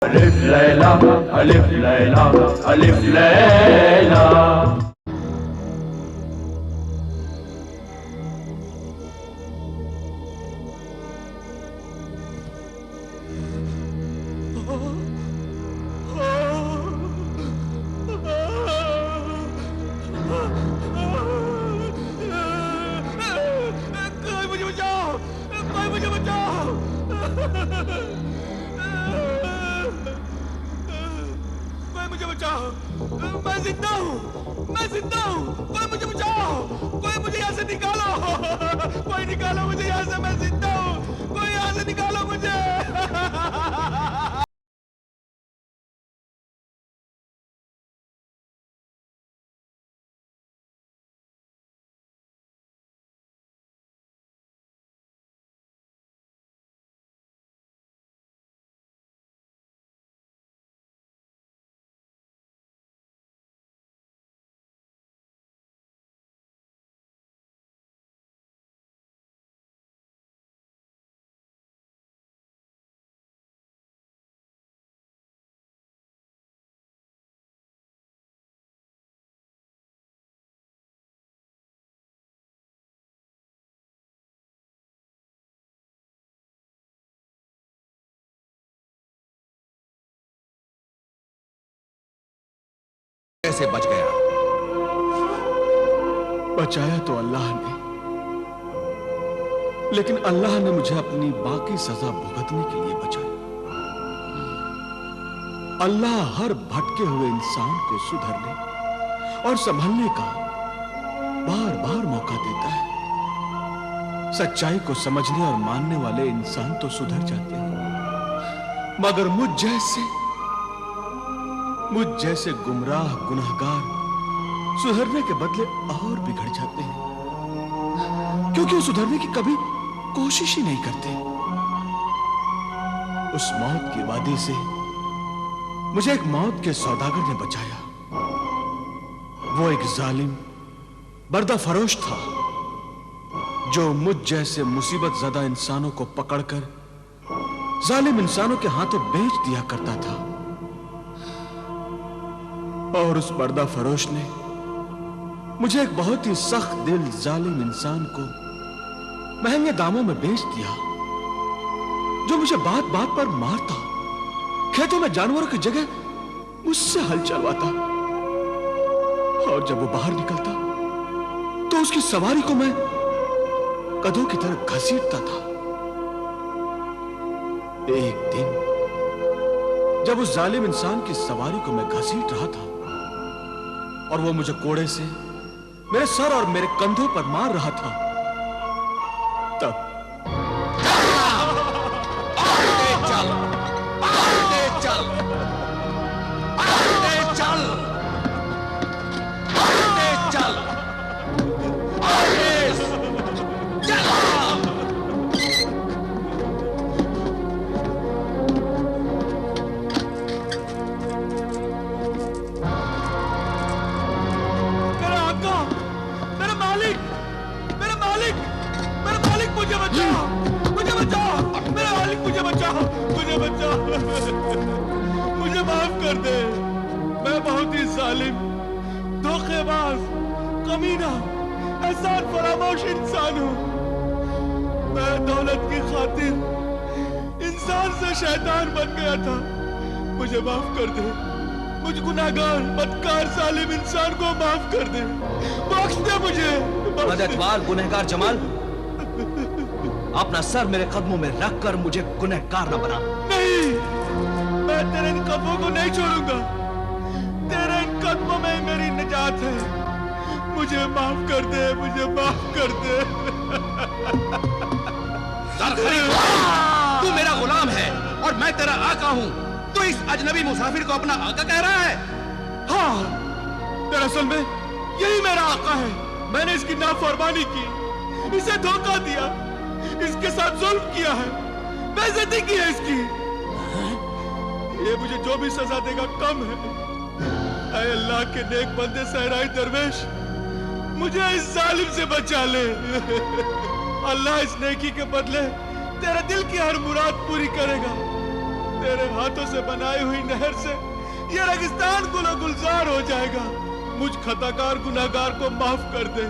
अलिफ लैला अलिफ लैला अलिफ लैला। मैं जिंदा हूँ, मैं जिंदा हूँ। कोई मुझे बचाओ, कोई मुझे यहाँ से निकालो, कोई निकालो मुझे यहाँ से, मैं जिंदा हूँ, कोई यहाँ से निकालो मुझे। कैसे बच गया? बचाया तो अल्लाह ने, लेकिन अल्लाह ने मुझे अपनी बाकी सजा भुगतने के लिए बचाया। अल्लाह हर भटके हुए इंसान को सुधरने और संभलने का बार बार मौका देता है। सच्चाई को समझने और मानने वाले इंसान तो सुधर जाते हैं, मगर मुझ जैसे गुमराह गुनाहगार सुधरने के बदले और बिगड़ जाते हैं, क्योंकि वो सुधरने की कभी कोशिश ही नहीं करते। उस मौत की वादी से मुझे एक मौत के सौदागर ने बचाया। वो एक जालिम बर्दा फरोश था, जो मुझ जैसे मुसीबत ज़दा इंसानों को पकड़कर जालिम इंसानों के हाथों बेच दिया करता था। और उस पर्दा फरोश ने मुझे एक बहुत ही सख्त दिल जालिम इंसान को महंगे दामों में बेच दिया, जो मुझे बात बात पर मारता, खेतों में जानवरों की जगह मुझसे हल चलवाता, और जब वो बाहर निकलता तो उसकी सवारी को मैं गधों की तरह घसीटता था। एक दिन जब उस जालिम इंसान की सवारी को मैं घसीट रहा था और वो मुझे कोड़े से मेरे सर और मेरे कंधों पर मार रहा था, तब मुझे माफ कर दे। मैं बहुत ही जालिम, धोखेबाज, कमीना, एहसान फरामोश इंसान हूँ। मैं दौलत की खातिर इंसान से शैतान बन गया था। मुझे माफ कर दे। मुझ गुनाहगार, बदकार, जालिम इंसान को माफ कर दे। बख्श दे मुझे। मददगार गुनहगार जमाल, अपना सर मेरे कदमों में रखकर मुझे गुनहगार न बना। नहीं, मैं तेरे इन कदमों को नहीं छोड़ूंगा। तेरे इन कदमों में मेरी निजात है। मुझे माफ कर दे, मुझे माफ कर दे। तू मेरा गुलाम है और मैं तेरा आका हूँ। तू इस अजनबी मुसाफिर को अपना आका कह रहा है? हाँ, दरअसल में यही मेरा आका है। मैंने इसकी नाफरमानी की, इसे धोखा दिया, इसके साथ जुल्म किया है, बेइज्जती की है इसकी। ये मुझे जो भी सजा देगा कम है। ऐ अल्लाह के नेक बंदे सहराई दरवेश, मुझे इस जालिम से बचा ले। अल्लाह इस नेकी के बदले तेरे दिल की हर मुराद पूरी करेगा। तेरे हाथों से बनाई हुई नहर से ये रेगिस्तान गुलो गुलजार हो जाएगा। मुझ खताकार गुनाहगार को माफ कर दे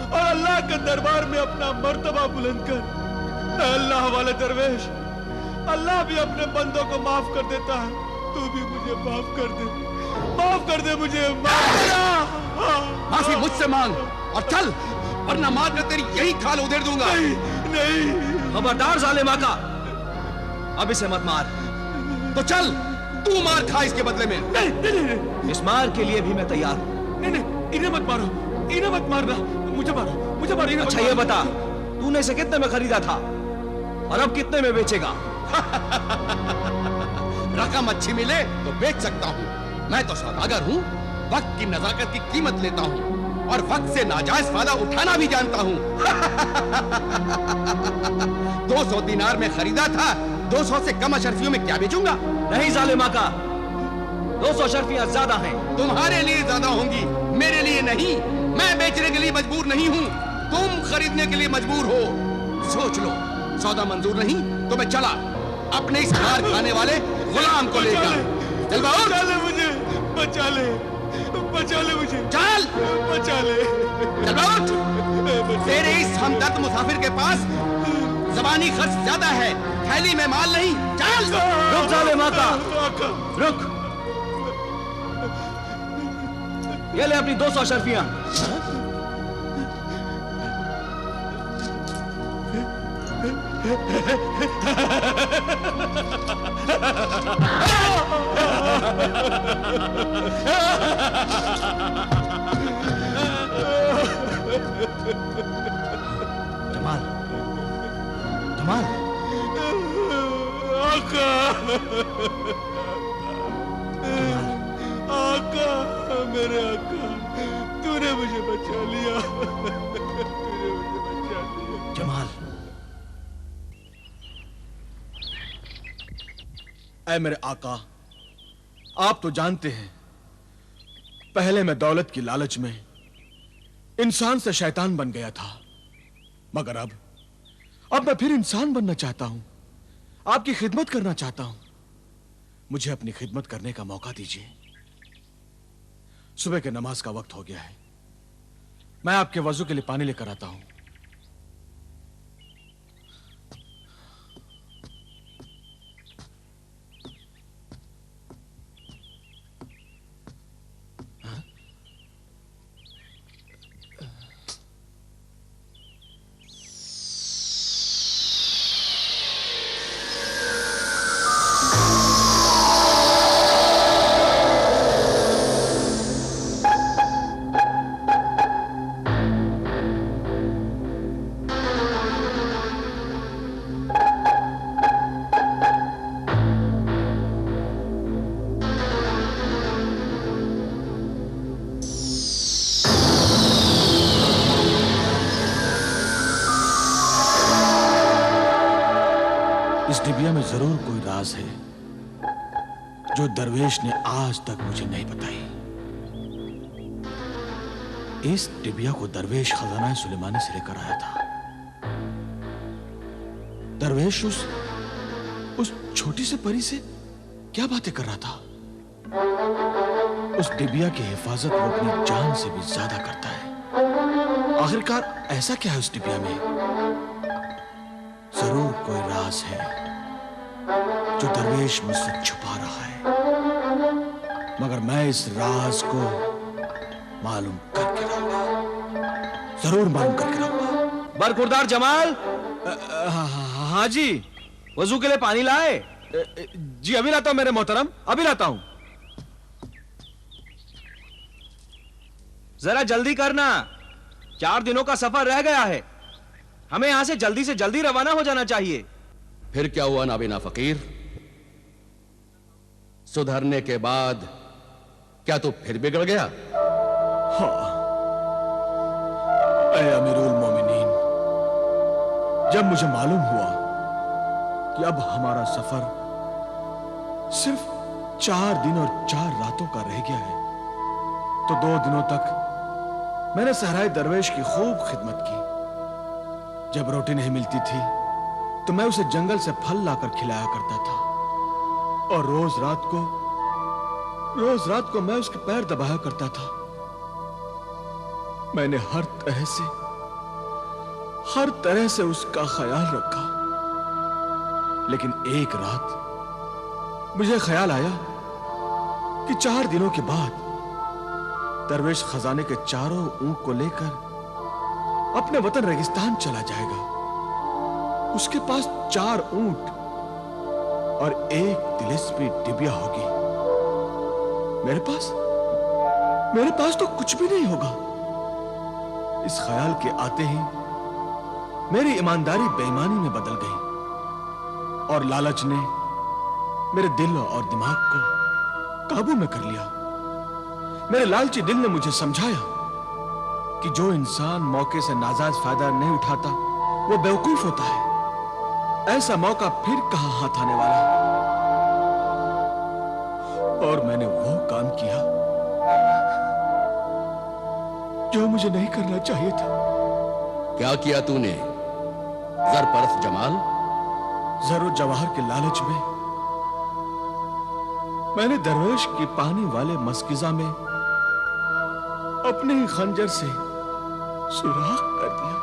और अल्लाह के दरबार में अपना मर्तबा बुलंद कर। अल्लाह वाले दरवेश, अल्लाह भी अपने बंदों को माफ कर देता है, तू भी मुझे माफ कर दे, माफ कर दे मुझे, माफी मुझसे मांग और चल, वरना मार कर तेरी यही खाल उधेड़ दूंगा। नहीं, नहीं। खबरदार जालिम आका, अब इसे मत मार। तो चल, तू मार खा इसके बदले में। नहीं, नहीं, नहीं। इस मार के लिए भी मैं तैयार हूं। नहीं, नहीं, इन्हें मत मारो, इन्हें मत मारना, मुझे मारो, मुझे मारो, इन्हें अच्छा मत ये मारो। बता, तूने इसे कितने में खरीदा था और अब कितने में बेचेगा? रकम अच्छी मिले तो बेच सकता हूँ। मैं तो सौदागर हूँ, वक्त की नजाकत की कीमत लेता हूँ और वक्त से नाजायज फायदा उठाना भी जानता हूँ। 200 दिनार में खरीदा था, 200 से कम अशरफियों में क्या बेचूंगा? नहीं जालिम आका, 200 अशरफियां ज्यादा हैं। तुम्हारे लिए ज्यादा होंगी, मेरे लिए नहीं। मैं बेचने के लिए मजबूर नहीं हूँ, तुम खरीदने के लिए मजबूर हो। सोच लो, सौदा मंजूर नहीं तो मैं चला अपने इस मार खाने वाले गुलाम को लेकर। चल बचा ले मुझे, बचा ले, बचा ले मुझे, चल, बचा ले। चल तेरे इस हमदर्द मुसाफिर के पास ज़बानी खर्च ज्यादा है, थैली में माल नहीं। चल, रुक जालिम आका, रुक। ये ले अपनी 200 अशरफियां। जमाल, जमाल, आका, आका, मेरे आका, तूने मुझे बचा लिया, तूने मुझे बचा लिया। जमाल, ऐ मेरे आका, आप तो जानते हैं, पहले मैं दौलत की लालच में इंसान से शैतान बन गया था, मगर अब मैं फिर इंसान बनना चाहता हूं, आपकी खिदमत करना चाहता हूं। मुझे अपनी खिदमत करने का मौका दीजिए। सुबह के नमाज का वक्त हो गया है, मैं आपके वजू के लिए पानी लेकर आता हूं। इस डिबिया में जरूर कोई राज है जो दरवेश ने आज तक मुझे नहीं बताई। इस डिबिया को दरवेश खजाना सुलेमानी से लेकर आया था। दरवेश उस छोटी से परी से क्या बातें कर रहा था? उस डिबिया की हिफाजत वो अपनी जान से भी ज्यादा करता है। आखिरकार ऐसा क्या है उस डिबिया में? जरूर कोई राज है जो दरवेश मुझसे छुपा रहा है, मगर मैं इस राज को मालूम करके रहूंगा, जरूर मालूम करके रहूंगा। बरखुरदार जमाल। हाँ जी, वजू के लिए पानी लाए? जी अभी लाता हूं मेरे मोहतरम, अभी लाता हूं। जरा जल्दी करना, 4 दिनों का सफर रह गया है, हमें यहां से जल्दी रवाना हो जाना चाहिए। फिर क्या हुआ नाबीना फकीर? सुधरने के बाद क्या तू फिर बिगड़ गया? हाँ, ऐ अमीरुल मोमिनीन, जब मुझे मालूम हुआ कि अब हमारा सफर सिर्फ 4 दिन और 4 रातों का रह गया है, तो 2 दिनों तक मैंने सहराए दरवेश की खूब खिदमत की। जब रोटी नहीं मिलती थी तो मैं उसे जंगल से फल लाकर खिलाया करता था, और रोज रात को मैं उसके पैर दबाया करता था। मैंने हर तरह से उसका ख्याल रखा, लेकिन एक रात मुझे ख्याल आया कि 4 दिनों के बाद दरवेश खजाने के चारों ऊंट को लेकर अपने वतन रेगिस्तान चला जाएगा। उसके पास 4 ऊंट और 1 तिलिस्मी डिबिया होगी। मेरे पास तो कुछ भी नहीं होगा। इस ख्याल के आते ही मेरी ईमानदारी बेईमानी में बदल गई और लालच ने मेरे दिल और दिमाग को काबू में कर लिया। मेरे लालची दिल ने मुझे समझाया कि जो इंसान मौके से नाजायज फायदा नहीं उठाता वो बेवकूफ होता है। ऐसा मौका फिर कहां हाथ आने वाला है। और मैंने वो काम किया जो मुझे नहीं करना चाहिए था। क्या किया तूने ज़रपरस्त जमाल? जरूर जवाहर के लालच में मैंने दरवेश की पानी वाले मस्किजा में अपने ही खंजर से सुराख कर दिया।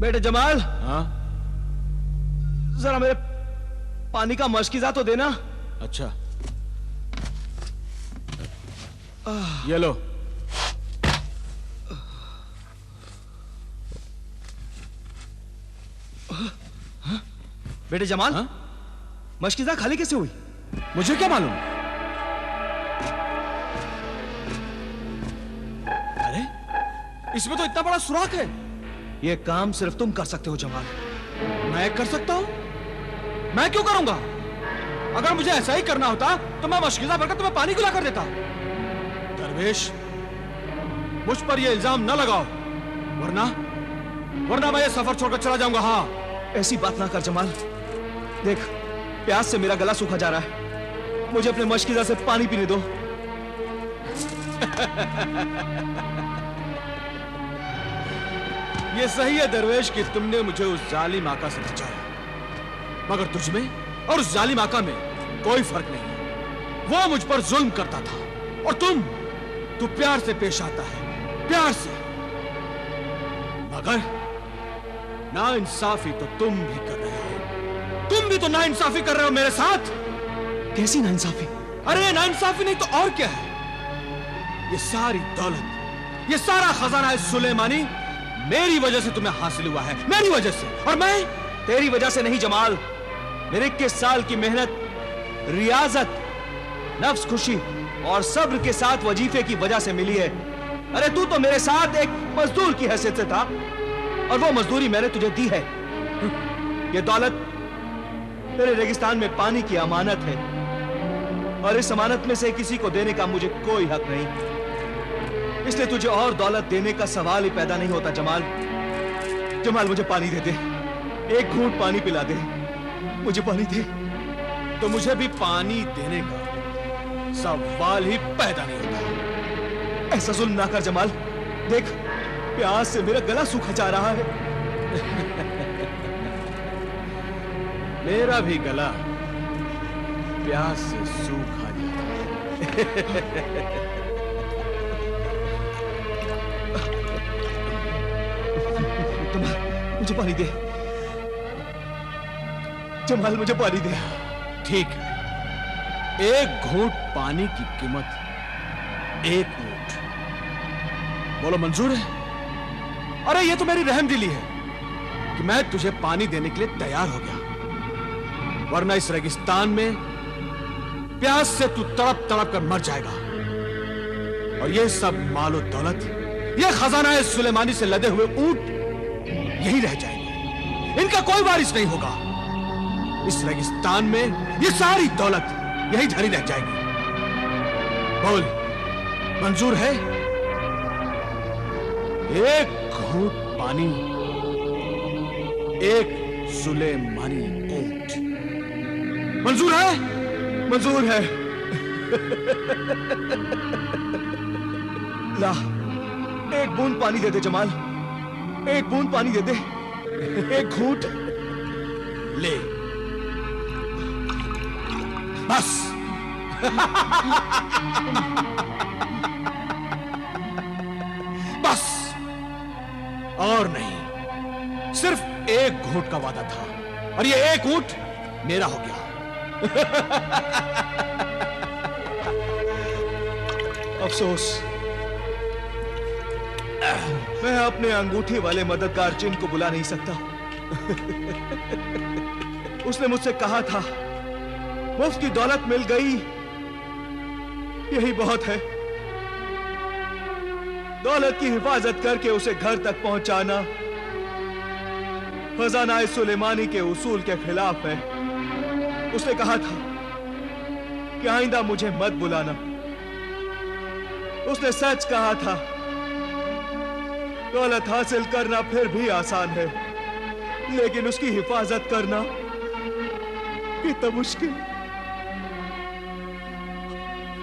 बेटे जमाल, हाँ? जरा मेरे पानी का मशकीजा तो देना। अच्छा, ये लो। बेटे जमाल, हाँ? मशकीजा खाली कैसे हुई? मुझे क्या मालूम? अरे, इसमें तो इतना बड़ा सुराख है। यह काम सिर्फ तुम कर सकते हो जमाल। मैं कर सकता हूं? मैं क्यों करूंगा? अगर मुझे ऐसा ही करना होता तो मैं मशकीजा भरकर तुम्हें पानी पिला कर देता। दरवेश, मुझ पर यह इल्जाम न लगाओ, वरना मैं ये सफर छोड़कर चला जाऊंगा। हाँ, ऐसी बात ना कर जमाल। देख, प्यास से मेरा गला सूखा जा रहा है। मुझे अपने मशकीजा से पानी पीने दो। ये सही है दरवेश कि तुमने मुझे उस जालिम आका से बचाया, मगर तुझमें और उस जालिम आका में कोई फर्क नहीं है। वो मुझ पर जुल्म करता था और तू प्यार से पेश आता है, प्यार से। मगर नाइंसाफी तो तुम भी कर रहे हो। तुम भी तो नाइंसाफी कर रहे हो मेरे साथ। कैसी नाइंसाफी? अरे नाइंसाफी नहीं तो और क्या है? ये सारी दौलत, ये सारा खजाना है सुलेमानी मेरी वजह से तुम्हें हासिल हुआ है, मेरी वजह से। और मैं तेरी वजह से नहीं जमाल। मेरे 21 साल की मेहनत, रियाजत, नफ्स खुशी और सब्र के साथ वजीफे की वजह से मिली है। अरे तू तो मेरे साथ एक मजदूर की हैसियत से था और वो मजदूरी मैंने तुझे दी है। ये दौलत तेरे रेगिस्तान में पानी की अमानत है और इस अमानत में से किसी को देने का मुझे कोई हक नहीं। इसलिए तुझे और दौलत देने का सवाल ही पैदा नहीं होता। जमाल मुझे पानी दे दे, एक घूंट पानी पिला दे, मुझे पानी दे। तो मुझे भी पानी देने का सवाल ही पैदा नहीं होता। ऐसा जुल्म ना कर जमाल। देख, प्यास से मेरा गला सूखा जा रहा है। मेरा भी गला प्यास से सूखा जाता है। मुझे पानी दे जमाल, मुझे पानी दे। ठीक है, एक घूंट पानी की कीमत 1 ऊंट। बोलो मंजूर है? अरे ये तो मेरी रहमदिली है कि मैं तुझे पानी देने के लिए तैयार हो गया, वरना इस रेगिस्तान में प्यास से तू तड़प तड़प कर मर जाएगा और ये सब माल और दौलत, ये खजाना सुलेमानी से लदे हुए ऊंट यही रह जाएंगे, इनका कोई वारिस नहीं होगा। इस रेगिस्तान में ये सारी दौलत यही धरी रह जाएगी। बोल, मंजूर है? एक घूंट पानी, एक सुलेमानी ऊंट। मंजूर है? मंजूर है। ला, एक बूंद पानी दे दे जमाल, एक बूंद पानी दे दे, एक घूंट ले। बस। बस और नहीं, सिर्फ एक घूंट का वादा था और ये एक ऊंट मेरा हो गया। अफसोस, मैं अपने अंगूठी वाले मददगार जिन को बुला नहीं सकता। उसने मुझसे कहा था, मुफ्त की दौलत मिल गई, यही बहुत है। दौलत की हिफाजत करके उसे घर तक पहुंचाना खजाना सुलेमानी के उसूल के खिलाफ है। उसने कहा था कि आइंदा मुझे मत बुलाना। उसने सच कहा था, दौलत हासिल करना फिर भी आसान है, लेकिन उसकी हिफाजत करना कितना मुश्किल।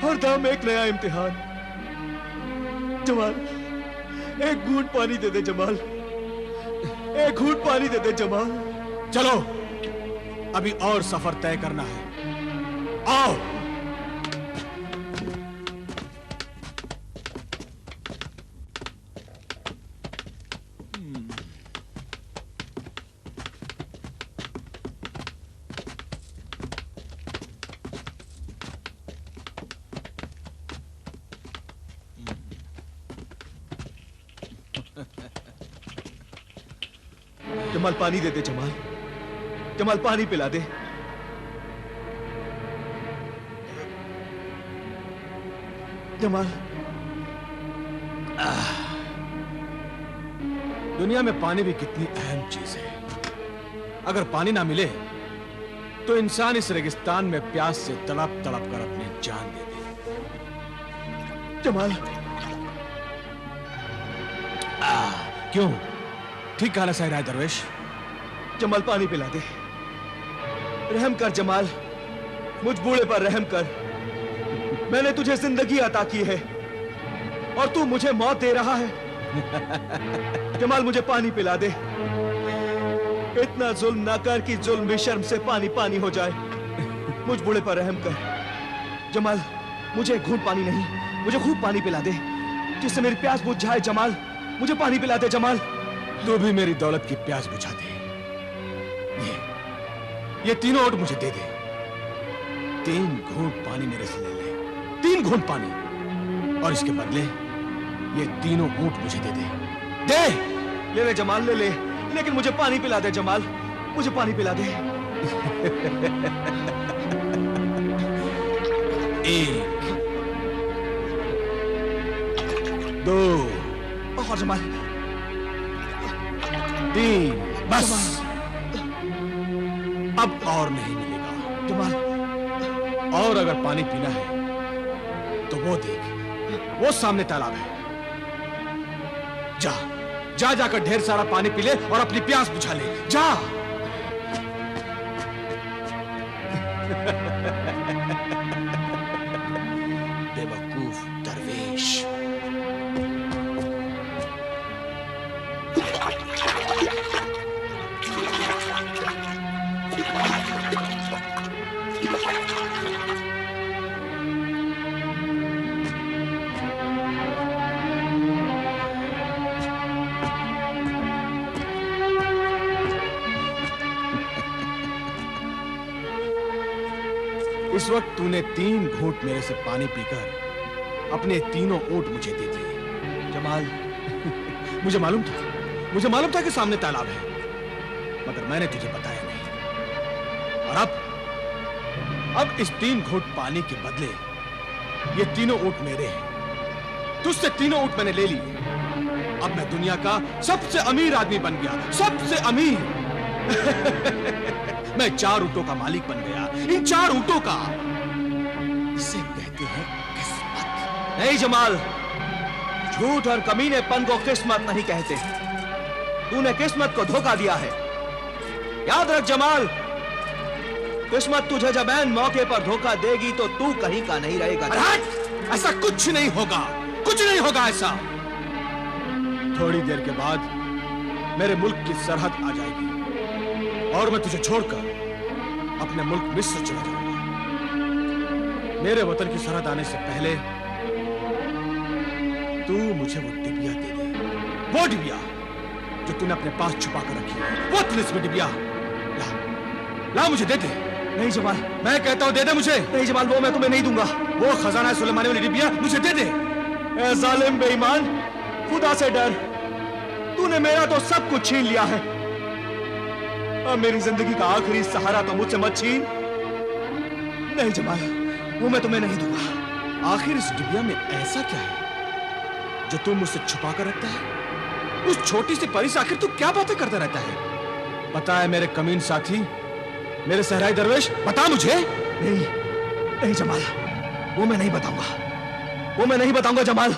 हर दम एक नया इम्तिहान। जमाल, एक घूंट पानी दे दे जमाल, एक घूंट पानी दे दे जमाल। चलो, अभी और सफर तय करना है। आओ। जमाल, पानी दे दे जमाल, जमाल पानी पिला दे। जमाल, दुनिया में पानी भी कितनी अहम चीज है। अगर पानी ना मिले तो इंसान इस रेगिस्तान में प्यास से तड़प तड़प कर अपनी जान दे दे। जमाल, क्यों? ठीक कहा ना सही राय दरवेश? जमाल पानी पिला दे। रहम कर जमाल, मुझ बूढ़े पर रहम कर। मैंने तुझे जिंदगी अता की है और तू मुझे मौत दे रहा है। जमाल, मुझे पानी पिला दे। इतना जुल्म ना कर कि जुल्म भी शर्म से पानी पानी हो जाए। मुझ बूढ़े पर रहम कर जमाल। मुझे एक घूंट पानी नहीं, मुझे खूब पानी पिला दे, जिससे मेरी प्यास बुझ जाए। जमाल, मुझे पानी पिला दे जमाल। तू भी मेरी दौलत की प्यास बुझा दे। ये तीनों ऊंट मुझे दे दे। 3 घूंट पानी मेरे से ले ले, 3 घूंट पानी, और इसके बदले ये तीनों ऊंट मुझे दे दे। दे। ले ले जमाल, ले ले, लेकिन मुझे पानी पिला दे जमाल, मुझे पानी पिला दे। 1 2 और जमाल, 3, बस। अब और नहीं मिलेगा जमाल। और अगर पानी पीना है तो वो देख, वो सामने तालाब है। जा जा जाकर ढेर सारा पानी पी ले और अपनी प्यास बुझा ले। जा। बेवकूफ दरवेश। इस वक्त तूने 3 घूंट मेरे से पानी पीकर अपने तीनों ऊंट मुझे दे दिए। जमाल, मुझे मालूम था कि सामने तालाब है, मगर मैंने तुझे बताया नहीं। और अब इस 3 घूंट पानी के बदले ये तीनों ऊंट मेरे हैं। तुझसे तीनों ऊंट मैंने ले लिए। अब मैं दुनिया का सबसे अमीर आदमी बन गया, सबसे अमीर। मैं 4 ऊंटों का मालिक बन गया, इन 4 ऊंटों का। इसे कहते हैं किस्मत। नहीं जमाल, झूठ और कमीनेपन को किस्मत नहीं कहते। तूने किस्मत को धोखा दिया है। याद रख जमाल, किस्मत तुझे जब ऐन मौके पर धोखा देगी तो तू कहीं का नहीं रहेगा। ऐसा कुछ नहीं होगा, कुछ नहीं होगा ऐसा। थोड़ी देर के बाद मेरे मुल्क की सरहद आ जाएगी और मैं तुझे छोड़कर अपने मुल्क मिस्र चला जाऊंगा। मेरे वतन की सरहद आने से पहले तू मुझे वो डिबिया दे दे, वो डिबिया जो तूने अपने पास छुपा कर रखी है, वो तिलिस्मी डिबिया। ला मुझे दे दे। नहीं जमाल, मैं कहता हूं दे दे मुझे। नहीं जमाल, वो मैं तुम्हें नहीं दूंगा। वो खजाना सुलेमानी वाली डिबिया मुझे दे दे। ए जालिम बेईमान, खुदा से डर। तूने मेरा तो सब कुछ छीन लिया है। अब मेरी जिंदगी का आखिरी सहारा तो मुझसे मत छीन। नहीं जमाल, वो मैं तुम्हें नहीं दूंगा। आखिर इस डिबिया में ऐसा क्या है जो तू मुझसे छुपा कर रखता है? उस छोटी सी परी से आखिर तू क्या बातें करता रहता है? बता है मेरे कमीन साथी, मेरे सहराई दरवेश, बता मुझे। नहीं, नहीं जमाल, वो मैं नहीं बताऊंगा, वो मैं नहीं बताऊंगा जमाल।